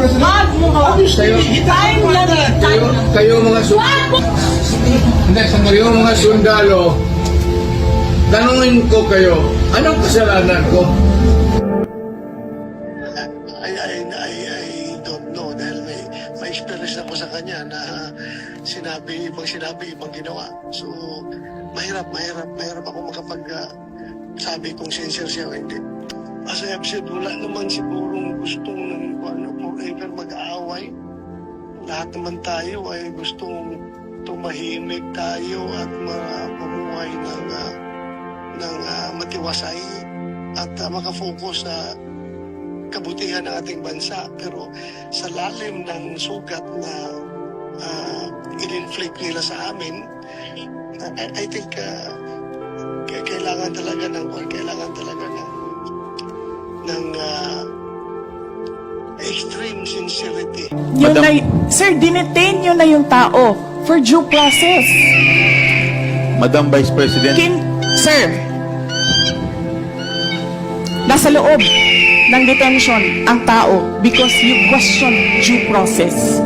President. Kayo, Time lang eh. kayo mga hindi, sandali, yung mga sundalo, tanungin ko kayo, anong kasalanan ko? I don't know dahil may experience ako sa kanya na sinabi, ibang ginawa. So, mahirap ako sabi kung sincere siya o hindi. As I have said, wala naman sigurong gustong forever mag-aaway. Lahat naman tayo ay gustong tumahimik tayo at mabuhay ng matiwasay at makafocus sa kabutihan ng ating bansa. Pero sa lalim ng sugat na in-inflict nila sa amin, I think kailangan talaga ng extreme sincerity. Yun na, sir, dinetain yun na yung tao for due process. Madam Vice President. Sir, nasa loob ng detention ang tao because you question due process.